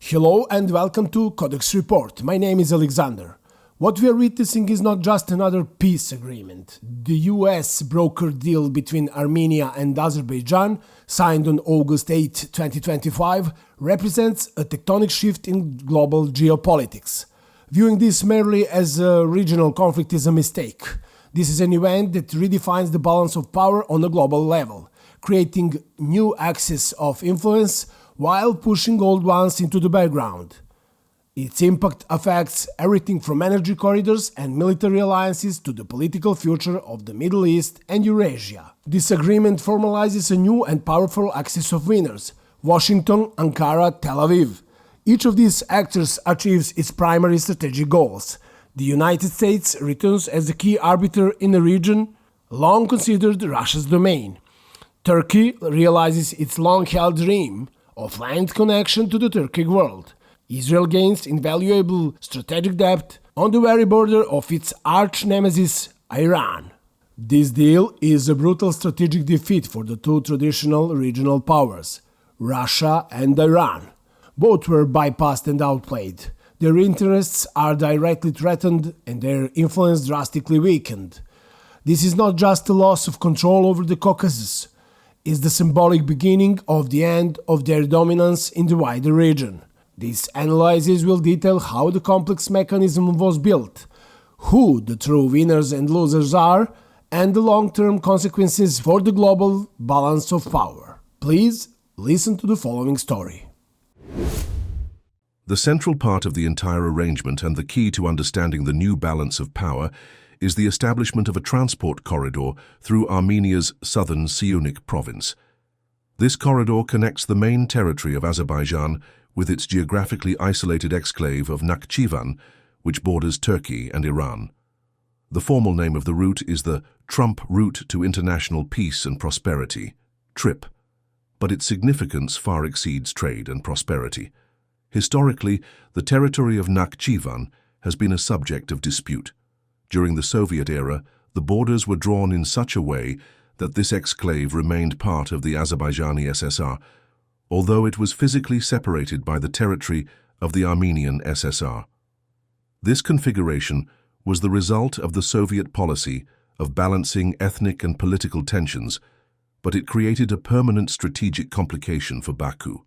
Hello and welcome to Codex Report. My name is Alexander. What we are witnessing is not just another peace agreement. The US brokered deal between Armenia and Azerbaijan, signed on August 8, 2025, represents a tectonic shift in global geopolitics. Viewing this merely as a regional conflict is a mistake. This is an event that redefines the balance of power on a global level, creating new axes of influence while pushing old ones into the background. Its impact affects everything from energy corridors and military alliances to the political future of the Middle East and Eurasia. This agreement formalizes a new and powerful axis of winners: Washington, Ankara, Tel Aviv. Each of these actors achieves its primary strategic goals. The United States returns as the key arbiter in a region long considered Russia's domain. Turkey realizes its long-held dream of land connection to the Turkic world. Israel gains invaluable strategic depth on the very border of its arch-nemesis, Iran. This deal is a brutal strategic defeat for the two traditional regional powers, Russia and Iran. Both were bypassed and outplayed. Their interests are directly threatened and their influence drastically weakened. This is not just a loss of control over the Caucasus. Is the symbolic beginning of the end of their dominance in the wider region. These analyses will detail how the complex mechanism was built, who the true winners and losers are, and the long-term consequences for the global balance of power. Please listen to the following story. The central part of the entire arrangement and the key to understanding the new balance of power is the establishment of a transport corridor through Armenia's southern Siunik province. This corridor connects the main territory of Azerbaijan with its geographically isolated exclave of Nakhchivan, which borders Turkey and Iran. The formal name of the route is the Trump Route to International Peace and Prosperity, TRIPP, but its significance far exceeds trade and prosperity. Historically, the territory of Nakhchivan has been a subject of dispute. During the Soviet era, the borders were drawn in such a way that this exclave remained part of the Azerbaijani SSR, although it was physically separated by the territory of the Armenian SSR. This configuration was the result of the Soviet policy of balancing ethnic and political tensions, but it created a permanent strategic complication for Baku.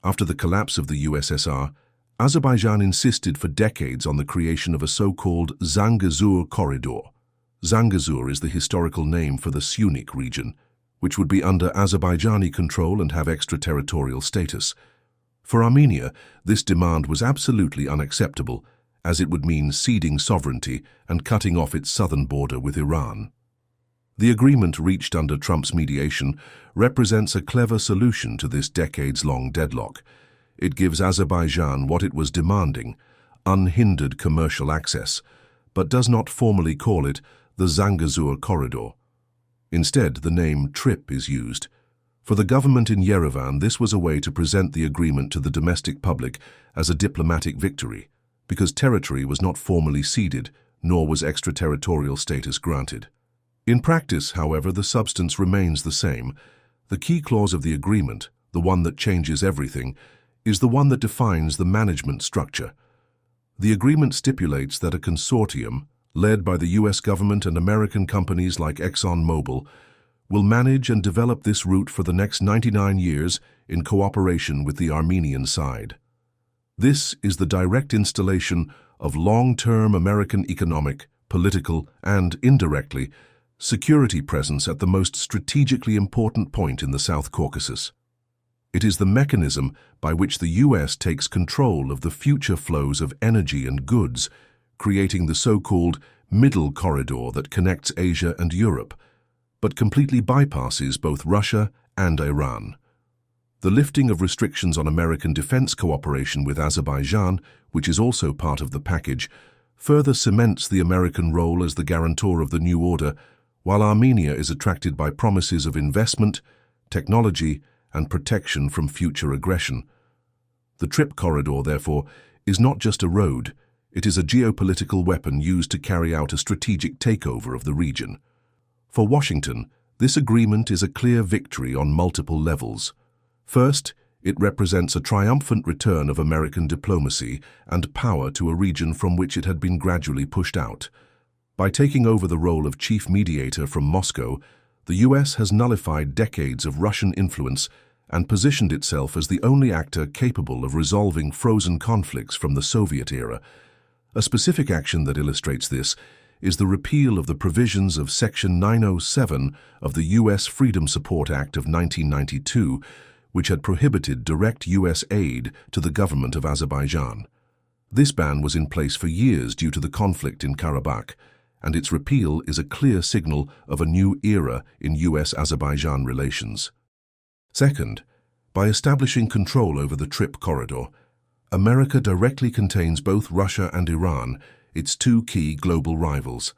After the collapse of the USSR, Azerbaijan insisted for decades on the creation of a so-called Zangezur corridor. Zangezur is the historical name for the Siunik region, which would be under Azerbaijani control and have extraterritorial status. For Armenia, this demand was absolutely unacceptable, as it would mean ceding sovereignty and cutting off its southern border with Iran. The agreement reached under Trump's mediation represents a clever solution to this decades-long deadlock. It gives Azerbaijan what it was demanding, unhindered commercial access, but does not formally call it the Zangezur corridor. Instead, the name TRIPP is used. For the government in Yerevan, this was a way to present the agreement to the domestic public as a diplomatic victory, because territory was not formally ceded, nor was extraterritorial status granted. In practice, however, the substance remains the same. The key clause of the agreement, the one that changes everything, is the one that defines the management structure. The agreement stipulates that a consortium, led by the US government and American companies like ExxonMobil, will manage and develop this route for the next 99 years in cooperation with the Armenian side. This is the direct installation of long-term American economic, political, and, indirectly, security presence at the most strategically important point in the South Caucasus. It is the mechanism by which the US takes control of the future flows of energy and goods, creating the so-called middle corridor that connects Asia and Europe, but completely bypasses both Russia and Iran. The lifting of restrictions on American defense cooperation with Azerbaijan, which is also part of the package, further cements the American role as the guarantor of the new order, while Armenia is attracted by promises of investment, technology, and protection from future aggression. The TRIPP corridor, therefore, is not just a road, it is a geopolitical weapon used to carry out a strategic takeover of the region. For Washington, this agreement is a clear victory on multiple levels. First, It represents a triumphant return of American diplomacy and power to a region from which it had been gradually pushed out. By taking over the role of chief mediator from Moscow, the US has nullified decades of Russian influence and positioned itself as the only actor capable of resolving frozen conflicts from the Soviet era. A specific action that illustrates this is the repeal of the provisions of Section 907 of the U.S. Freedom Support Act of 1992, which had prohibited direct U.S. aid to the government of Azerbaijan. This ban was in place for years due to the conflict in Karabakh, and its repeal is a clear signal of a new era in U.S.-Azerbaijan relations. Second, by establishing control over the TRIPP Corridor, America directly contains both Russia and Iran, its two key global rivals.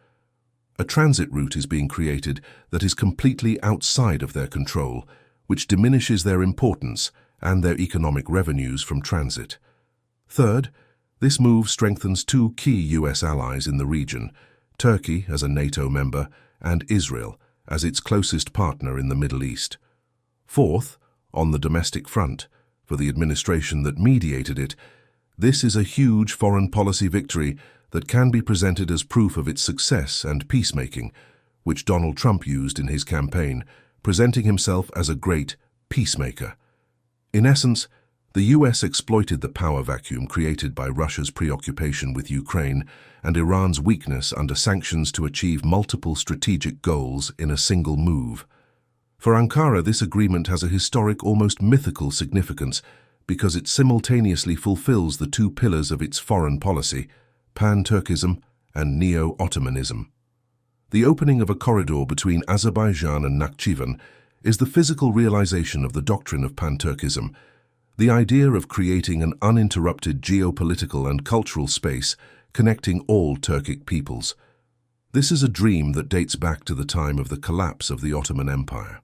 A transit route is being created that is completely outside of their control, which diminishes their importance and their economic revenues from transit. Third, this move strengthens two key U.S. allies in the region, Turkey as a NATO member and Israel as its closest partner in the Middle East. Fourth, on the domestic front, for the administration that mediated it, this is a huge foreign policy victory that can be presented as proof of its success and peacemaking, which Donald Trump used in his campaign, presenting himself as a great peacemaker. In essence, the U.S. exploited the power vacuum created by Russia's preoccupation with Ukraine and Iran's weakness under sanctions to achieve multiple strategic goals in a single move. For Ankara, this agreement has a historic, almost mythical significance because it simultaneously fulfills the two pillars of its foreign policy, Pan-Turkism and Neo-Ottomanism. The opening of a corridor between Azerbaijan and Nakhchivan is the physical realization of the doctrine of Pan-Turkism, the idea of creating an uninterrupted geopolitical and cultural space connecting all Turkic peoples. This is a dream that dates back to the time of the collapse of the Ottoman Empire.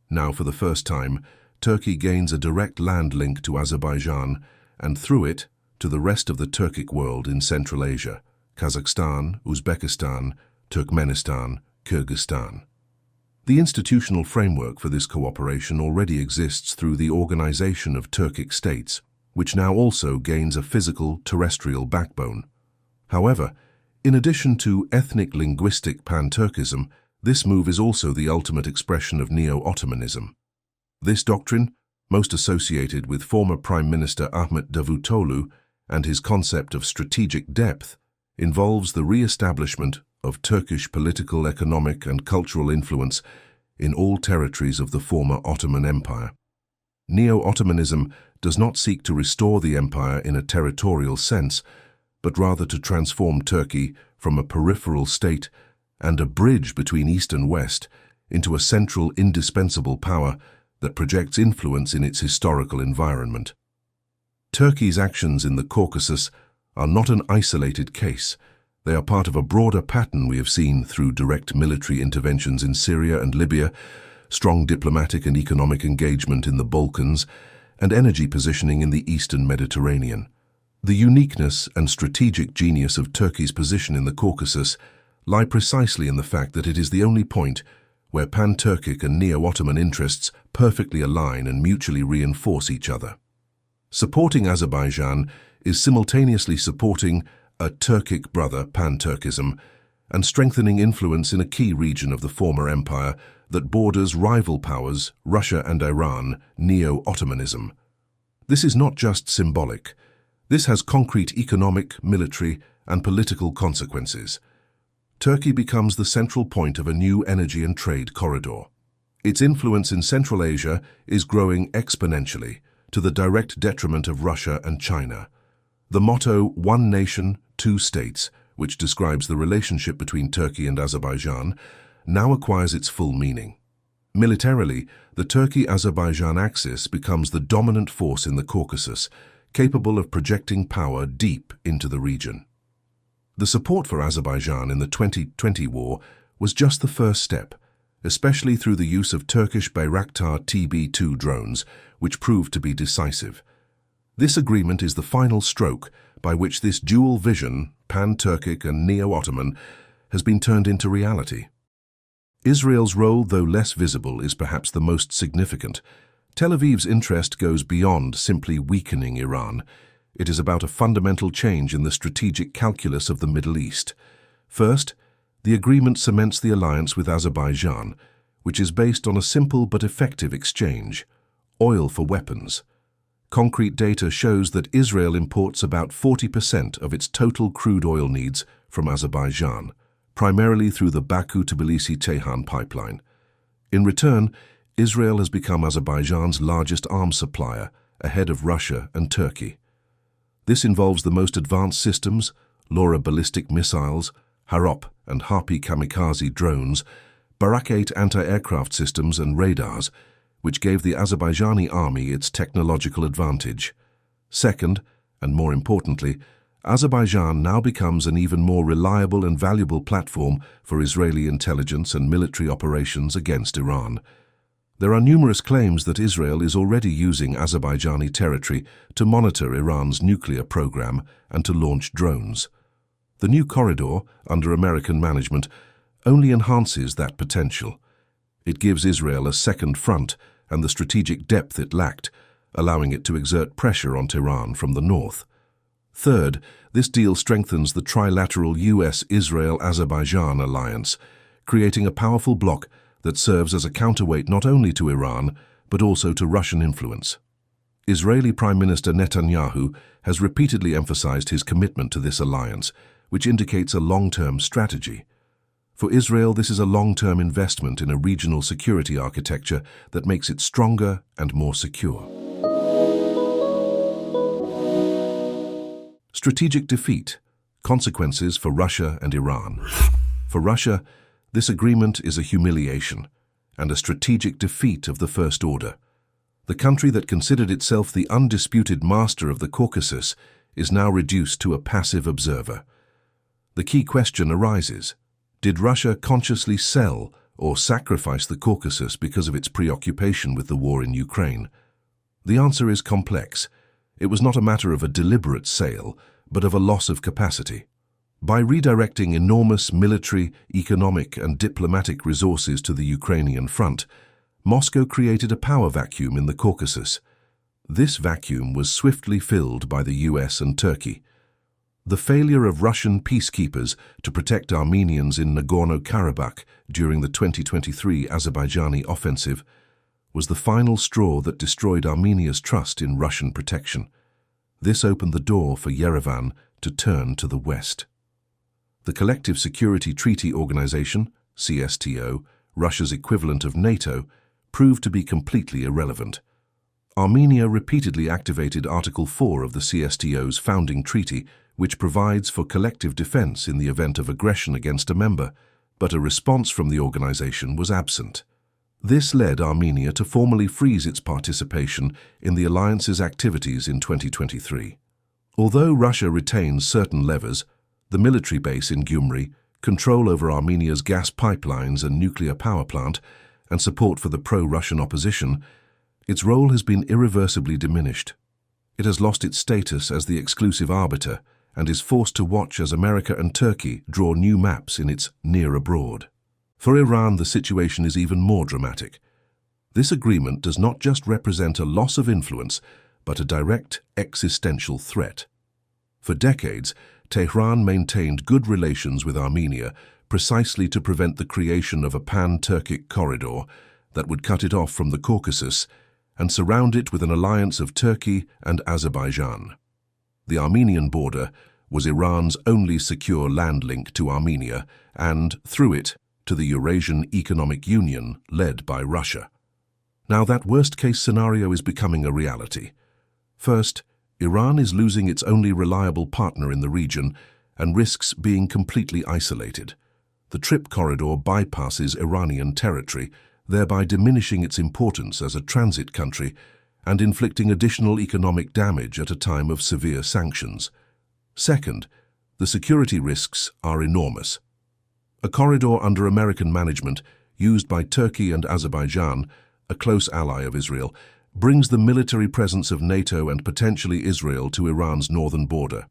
Now, for the first time, Turkey gains a direct land link to Azerbaijan and, through it, to the rest of the Turkic world in Central Asia, Kazakhstan, Uzbekistan, Turkmenistan, Kyrgyzstan. The institutional framework for this cooperation already exists through the Organization of Turkic States, which now also gains a physical, terrestrial backbone. However, in addition to ethnic-linguistic Pan-Turkism, this move is also the ultimate expression of Neo-Ottomanism. This doctrine, most associated with former Prime Minister Ahmet Davutoglu and his concept of strategic depth, involves the re-establishment of Turkish political, economic, and cultural influence in all territories of the former Ottoman Empire. Neo-Ottomanism does not seek to restore the empire in a territorial sense, but rather to transform Turkey from a peripheral state and a bridge between East and West into a central, indispensable power that projects influence in its historical environment. Turkey's actions in the Caucasus are not an isolated case. They are part of a broader pattern we have seen through direct military interventions in Syria and Libya, strong diplomatic and economic engagement in the Balkans, and energy positioning in the Eastern Mediterranean. The uniqueness and strategic genius of Turkey's position in the Caucasus lie precisely in the fact that it is the only point where Pan-Turkic and Neo-Ottoman interests perfectly align and mutually reinforce each other. Supporting Azerbaijan is simultaneously supporting a Turkic brother, Pan-Turkism, and strengthening influence in a key region of the former empire that borders rival powers, Russia and Iran, Neo-Ottomanism. This is not just symbolic. This has concrete economic, military, and political consequences. Turkey becomes the central point of a new energy and trade corridor. Its influence in Central Asia is growing exponentially, to the direct detriment of Russia and China. The motto, "One Nation, Two States," which describes the relationship between Turkey and Azerbaijan, now acquires its full meaning. Militarily, the Turkey-Azerbaijan axis becomes the dominant force in the Caucasus, capable of projecting power deep into the region. The support for Azerbaijan in the 2020 war was just the first step, especially through the use of Turkish Bayraktar TB2 drones, which proved to be decisive. This agreement is the final stroke by which this dual vision, Pan-Turkic and Neo-Ottoman, has been turned into reality. Israel's role, though less visible, is perhaps the most significant. Tel Aviv's interest goes beyond simply weakening Iran. It is about a fundamental change in the strategic calculus of the Middle East. First, the agreement cements the alliance with Azerbaijan, which is based on a simple but effective exchange: oil for weapons. Concrete data shows that Israel imports about 40% of its total crude oil needs from Azerbaijan, primarily through the Baku-Tbilisi-Ceyhan pipeline. In return, Israel has become Azerbaijan's largest arms supplier, ahead of Russia and Turkey. This involves the most advanced systems, Laura ballistic missiles, Harop and Harpy kamikaze drones, Barak 8 anti-aircraft systems and radars, which gave the Azerbaijani army its technological advantage. Second, and more importantly, Azerbaijan now becomes an even more reliable and valuable platform for Israeli intelligence and military operations against Iran. There are numerous claims that Israel is already using Azerbaijani territory to monitor Iran's nuclear program and to launch drones. The new corridor, under American management, only enhances that potential. It gives Israel a second front and the strategic depth it lacked, allowing it to exert pressure on Tehran from the north. Third, this deal strengthens the trilateral US-Israel-Azerbaijan alliance, creating a powerful bloc that serves as a counterweight not only to Iran, but also to Russian influence. Israeli Prime Minister Netanyahu has repeatedly emphasized his commitment to this alliance, which indicates a long-term strategy. For Israel, this is a long-term investment in a regional security architecture that makes it stronger and more secure. Strategic defeat, consequences for Russia and Iran. For Russia, this agreement is a humiliation and a strategic defeat of the First Order. The country that considered itself the undisputed master of the Caucasus is now reduced to a passive observer. The key question arises: did Russia consciously sell or sacrifice the Caucasus because of its preoccupation with the war in Ukraine? The answer is complex. It was not a matter of a deliberate sale, but of a loss of capacity. By redirecting enormous military, economic, and diplomatic resources to the Ukrainian front, Moscow created a power vacuum in the Caucasus. This vacuum was swiftly filled by the US and Turkey. The failure of Russian peacekeepers to protect Armenians in Nagorno-Karabakh during the 2023 Azerbaijani offensive was the final straw that destroyed Armenia's trust in Russian protection. This opened the door for Yerevan to turn to the West. The Collective Security Treaty Organization, CSTO, Russia's equivalent of NATO, proved to be completely irrelevant. Armenia repeatedly activated Article 4 of the CSTO's founding treaty, which provides for collective defense in the event of aggression against a member, but a response from the organization was absent. This led Armenia to formally freeze its participation in the alliance's activities in 2023. Although Russia retains certain levers, the military base in Gyumri, control over Armenia's gas pipelines and nuclear power plant, and support for the pro-Russian opposition, its role has been irreversibly diminished. It has lost its status as the exclusive arbiter and is forced to watch as America and Turkey draw new maps in its near abroad. For Iran, the situation is even more dramatic. This agreement does not just represent a loss of influence, but a direct existential threat. For decades, Tehran maintained good relations with Armenia precisely to prevent the creation of a Pan-Turkic corridor that would cut it off from the Caucasus and surround it with an alliance of Turkey and Azerbaijan. The Armenian border was Iran's only secure land link to Armenia and, through it, to the Eurasian Economic Union led by Russia. Now that worst-case scenario is becoming a reality. First, Iran is losing its only reliable partner in the region and risks being completely isolated. The TRIPP Corridor bypasses Iranian territory, thereby diminishing its importance as a transit country and inflicting additional economic damage at a time of severe sanctions. Second, the security risks are enormous. A corridor under American management, used by Turkey and Azerbaijan, a close ally of Israel, brings the military presence of NATO and potentially Israel to Iran's northern border.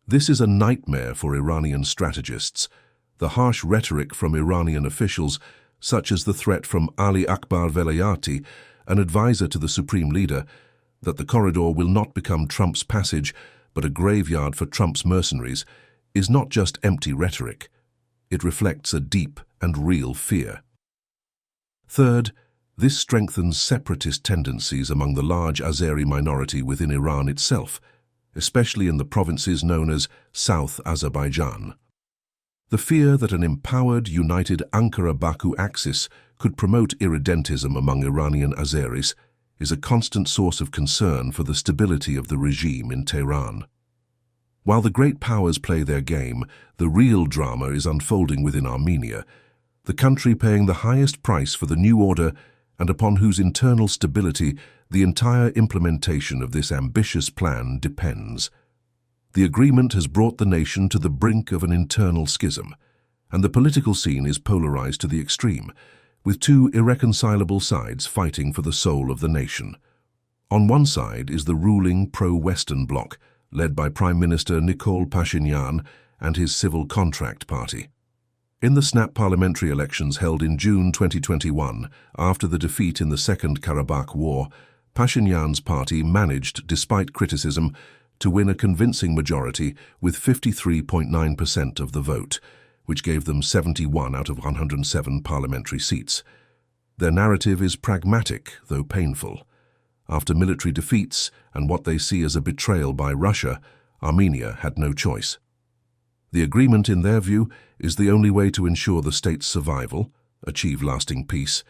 This is a nightmare for Iranian strategists. The harsh rhetoric from Iranian officials, such as the threat from Ali Akbar Velayati, an advisor to the supreme leader, that the corridor will not become Trump's passage but a graveyard for Trump's mercenaries, is not just empty rhetoric. It reflects a deep and real fear. Third, this strengthens separatist tendencies among the large Azeri minority within Iran itself, especially in the provinces known as South Azerbaijan. The fear that an empowered, united Ankara-Baku axis could promote irredentism among Iranian Azeris is a constant source of concern for the stability of the regime in Tehran. While the great powers play their game, the real drama is unfolding within Armenia, the country paying the highest price for the new order and upon whose internal stability the entire implementation of this ambitious plan depends. The agreement has brought the nation to the brink of an internal schism, and the political scene is polarized to the extreme, with two irreconcilable sides fighting for the soul of the nation. On one side is the ruling pro-Western bloc, led by Prime Minister Nikol Pashinyan and his Civil Contract Party. In the snap parliamentary elections held in June 2021, after the defeat in the Second Karabakh War, Pashinyan's party managed, despite criticism, to win a convincing majority with 53.9% of the vote, which gave them 71 out of 107 parliamentary seats. Their narrative is pragmatic, though painful. After military defeats and what they see as a betrayal by Russia, Armenia had no choice. The agreement, in their view, is the only way to ensure the state's survival, achieve lasting peace,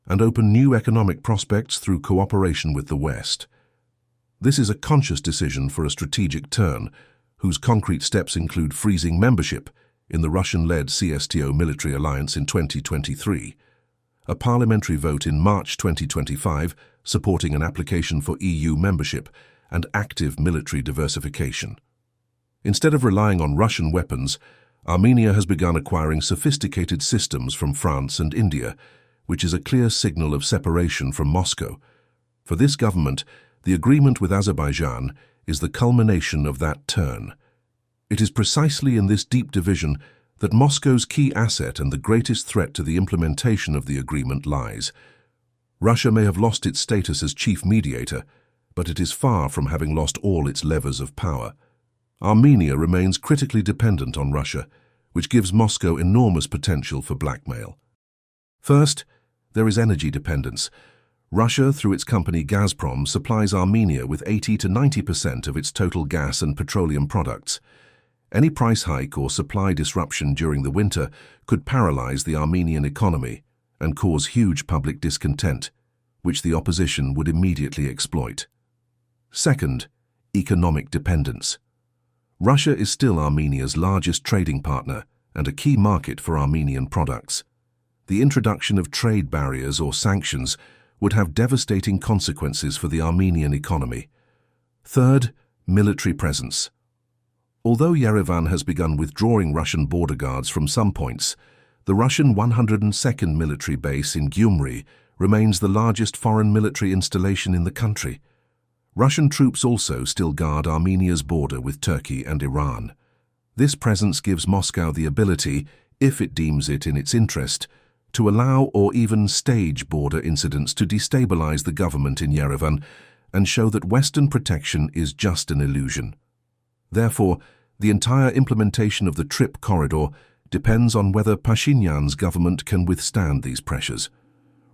and open new economic prospects through cooperation with the West. This is a conscious decision for a strategic turn, whose concrete steps include freezing membership in the Russian-led CSTO military alliance in 2023, a parliamentary vote in March 2025 supporting an application for EU membership, and active military diversification. Instead of relying on Russian weapons, Armenia has begun acquiring sophisticated systems from France and India, which is a clear signal of separation from Moscow. For this government, the agreement with Azerbaijan is the culmination of that turn. It is precisely in this deep division that Moscow's key asset and the greatest threat to the implementation of the agreement lies. Russia may have lost its status as chief mediator, but it is far from having lost all its levers of power. Armenia remains critically dependent on Russia, which gives Moscow enormous potential for blackmail. First, there is energy dependence. Russia, through its company Gazprom, supplies Armenia with 80 to 90% of its total gas and petroleum products. Any price hike or supply disruption during the winter could paralyze the Armenian economy and cause huge public discontent, which the opposition would immediately exploit. Second, economic dependence. Russia is still Armenia's largest trading partner and a key market for Armenian products. The introduction of trade barriers or sanctions would have devastating consequences for the Armenian economy. Third, military presence. Although Yerevan has begun withdrawing Russian border guards from some points, the Russian 102nd military base in Gyumri remains the largest foreign military installation in the country. Russian troops also still guard Armenia's border with Turkey and Iran. This presence gives Moscow the ability, if it deems it in its interest, to allow or even stage border incidents to destabilize the government in Yerevan and show that Western protection is just an illusion. Therefore, the entire implementation of the TRIPP Corridor depends on whether Pashinyan's government can withstand these pressures.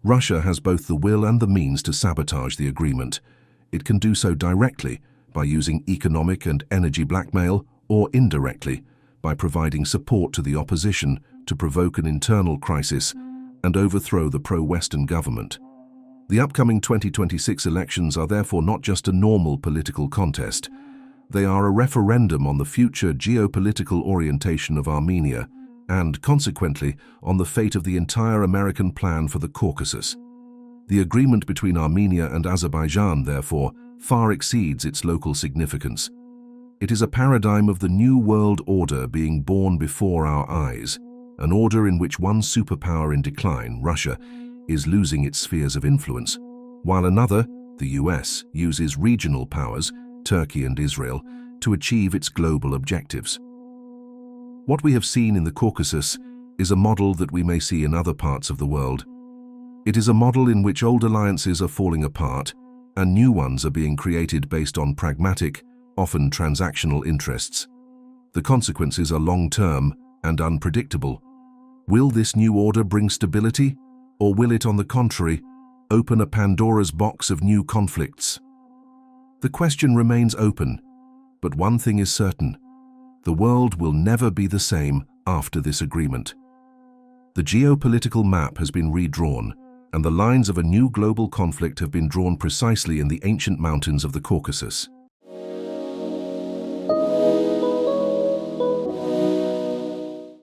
Russia has both the will and the means to sabotage the agreement. It can do so directly by using economic and energy blackmail, or indirectly by providing support to the opposition to provoke an internal crisis and overthrow the pro-Western government. The upcoming 2026 elections are therefore not just a normal political contest. They are a referendum on the future geopolitical orientation of Armenia and, consequently, on the fate of the entire American plan for the Caucasus. The agreement between Armenia and Azerbaijan, therefore, far exceeds its local significance. It is a paradigm of the New World Order being born before our eyes, an order in which one superpower in decline, Russia, is losing its spheres of influence, while another, the US, uses regional powers, Turkey and Israel, to achieve its global objectives. What we have seen in the Caucasus is a model that we may see in other parts of the world. It is a model in which old alliances are falling apart and new ones are being created based on pragmatic, often transactional interests. The consequences are long-term and unpredictable. Will this new order bring stability, or will it, on the contrary, open a Pandora's box of new conflicts? The question remains open, but one thing is certain: the world will never be the same after this agreement. The geopolitical map has been redrawn, and the lines of a new global conflict have been drawn precisely in the ancient mountains of the Caucasus.